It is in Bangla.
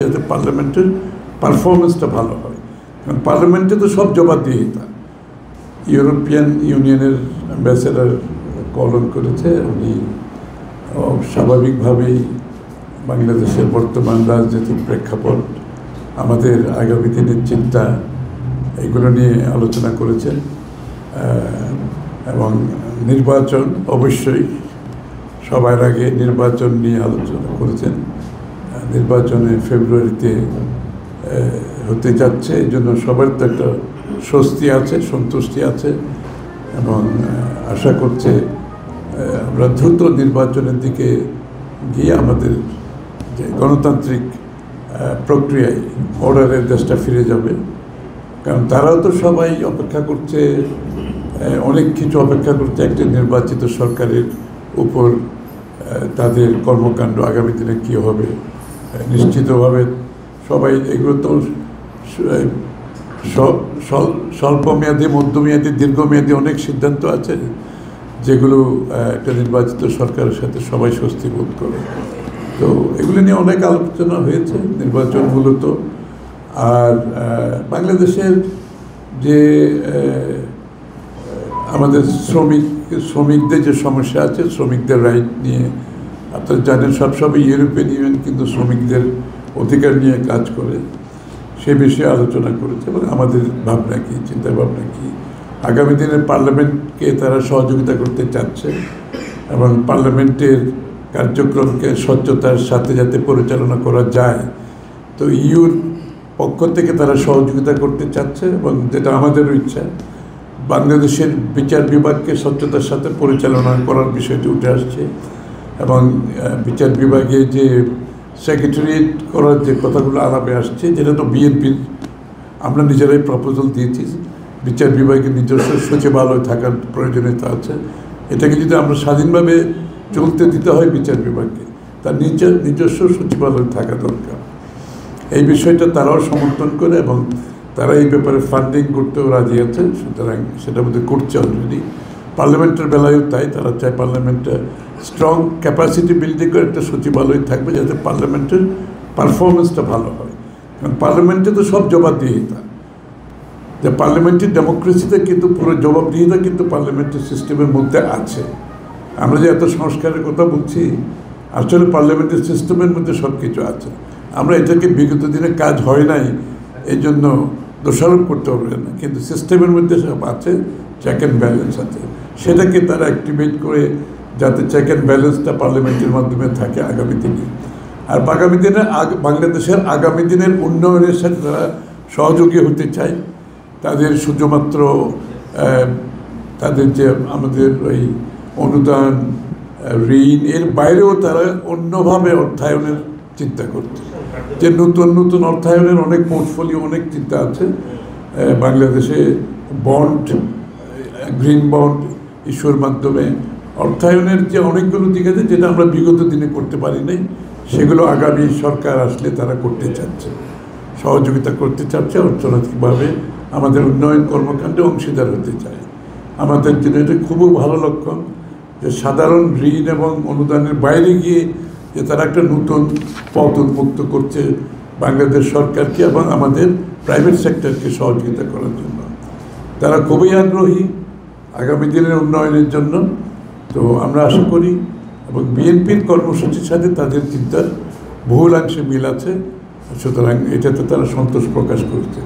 যাতে পার্লামেন্টের পারফরমেন্সটা ভালো হয়। কারণ পার্লামেন্টে তো সব জবাবদিহিতা। ইউরোপিয়ান ইউনিয়নের অ্যাম্বাসেডার কল করেছে, উনি স্বাভাবিকভাবেই বাংলাদেশের বর্তমান রাজনৈতিক প্রেক্ষাপট, আমাদের আগামী দিনের চিন্তা, এগুলো নিয়ে আলোচনা করেছেন। এবং নির্বাচন অবশ্যই সবার আগে নির্বাচন নিয়ে আলোচনা করেছেন। নির্বাচনে ফেব্রুয়ারিতে হতে যাচ্ছে, এই জন্য সবার তো একটা স্বস্তি আছে, সন্তুষ্টি আছে এবং আশা করছে আমরা দ্রুত নির্বাচনের দিকে গিয়ে আমাদের যে গণতান্ত্রিক প্রক্রিয়ায় অর্ডারের দেশটা ফিরে যাবে। কারণ তারাও তো সবাই অপেক্ষা করছে, অনেক কিছু অপেক্ষা করছে একটি নির্বাচিত সরকারের উপর, তাদের কর্মকাণ্ড আগামী দিনে কী হবে। নিশ্চিতভাবে সবাই এগুলো তো স্বল্পমেয়াদী, মধ্যমেয়াদী, দীর্ঘমেয়াদী অনেক সিদ্ধান্ত আছে যেগুলো একটা নির্বাচিত সরকারের সাথে সবাই স্বস্তি বোধ করে। তো এগুলো নিয়ে অনেক আলোচনা হয়েছে নির্বাচনগুলো তো। আর বাংলাদেশের যে আমাদের শ্রমিকদের যে সমস্যা আছে, শ্রমিকদের রাইট নিয়ে আপনারা জানেন, সবসময় ইউরোপিয়ান ইউনিয়ন কিন্তু শ্রমিকদের অধিকার নিয়ে কাজ করে, সে বিষয়ে আলোচনা করেছে এবং আমাদের ভাবনা কী, চিন্তা ভাবনা কী। আগামী দিনে পার্লামেন্টকে তারা সহযোগিতা করতে চাচ্ছে এবং পার্লামেন্টের কার্যক্রমকে স্বচ্ছতার সাথে যাতে পরিচালনা করা যায়, তো ইউর পক্ষ থেকে তারা সহযোগিতা করতে চাচ্ছে। এবং যেটা আমাদেরও ইচ্ছা, বাংলাদেশের বিচার বিভাগকে স্বচ্ছতার সাথে পরিচালনা করার বিষয়টি উঠে আসছে এবং বিচার বিভাগে যে সেক্রেটারিয়েট করার যে কথাগুলো আলাপে আসছে, যেটা তো বিএনপির আমরা নিজেরাই প্রপোজাল দিয়েছি, বিচার বিভাগের নিজস্ব সচিবালয় থাকার প্রয়োজনীয়তা আছে। এটাকে যদি আমরা স্বাধীনভাবে চলতে দিতে হয় বিচার বিভাগকে, তার নিজস্ব সচিবালয় থাকা দরকার। এই বিষয়টা তারাও সমর্থন করে এবং তারা এই ব্যাপারে ফান্ডিং করতেও রাজি আছে। সুতরাং সেটা বোধহয় করছে অলরেডি। পার্লামেন্টের বেলায়ও তাই, তারা চায় পার্লামেন্টে স্ট্রং ক্যাপাসিটি বিল্ডিং করে একটা সচিবালয় থাকবে যাতে পার্লামেন্টের পারফরমেন্সটা ভালো হয়। কারণ পার্লামেন্টে তো সব জবাবদিহিতা, যে পার্লামেন্টের ডেমোক্রেসিতে কিন্তু পুরো জবাবদিহিতা কিন্তু পার্লামেন্টের সিস্টেমের মধ্যে আছে। আমরা যে এত সংস্কারের কথা বলছি, আসলে পার্লামেন্টের সিস্টেমের মধ্যে সব কিছু আছে। আমরা এটাকে বিগত দিনে কাজ হয় নাই এই জন্য দোষারোপ করতে পারবে না, কিন্তু সিস্টেমের মধ্যে সব আছে, চেক অ্যান্ড ব্যালেন্স আছে। সেটাকে তারা অ্যাক্টিভেট করে যাতে চেক অ্যান্ড ব্যালেন্সটা পার্লামেন্টের মাধ্যমে থাকে আগামী দিনে। আর আগামী দিনে বাংলাদেশের আগামী দিনের উন্নয়নের সাথে তারা সহযোগী হতে চায়। তাদের শুধুমাত্র তাদের যে আমাদের ওই অনুদান, ঋণ, এর বাইরেও তারা অন্যভাবে অর্থায়নের চিন্তা করছে, যে নতুন নতুন অর্থায়নের অনেক পোর্টফোলিও, অনেক চিন্তা আছে। বাংলাদেশে বন্ড, গ্রিন বন্ড ইস্যুর মাধ্যমে অর্থায়নের যে অনেকগুলো দিক আছে যেটা আমরা বিগত দিনে করতে পারি নাই, সেগুলো আগামী সরকার আসলে তারা করতে চাচ্ছে, সহযোগিতা করতে চাচ্ছে, অর্থনৈতিকভাবে আমাদের উন্নয়ন কর্মকাণ্ডে অংশীদার হতে চায়। আমাদের জন্য এটা খুবই ভালো লক্ষণ যে সাধারণ ঋণ এবং অনুদানের বাইরে গিয়ে যে তারা একটা নতুন পথ উন্মুক্ত করছে বাংলাদেশ সরকারকে এবং আমাদের প্রাইভেট সেক্টরকে সহযোগিতা করার জন্য। তারা খুবই আগ্রহী আগামী দিনের উন্নয়নের জন্য। তো আমরা আশা করি, এবং বিএনপির কর্মসূচির সাথে তাদের চিন্তার বহুলাংশে মিল আছে, সুতরাং এটাতে তারা সন্তোষ প্রকাশ করছে।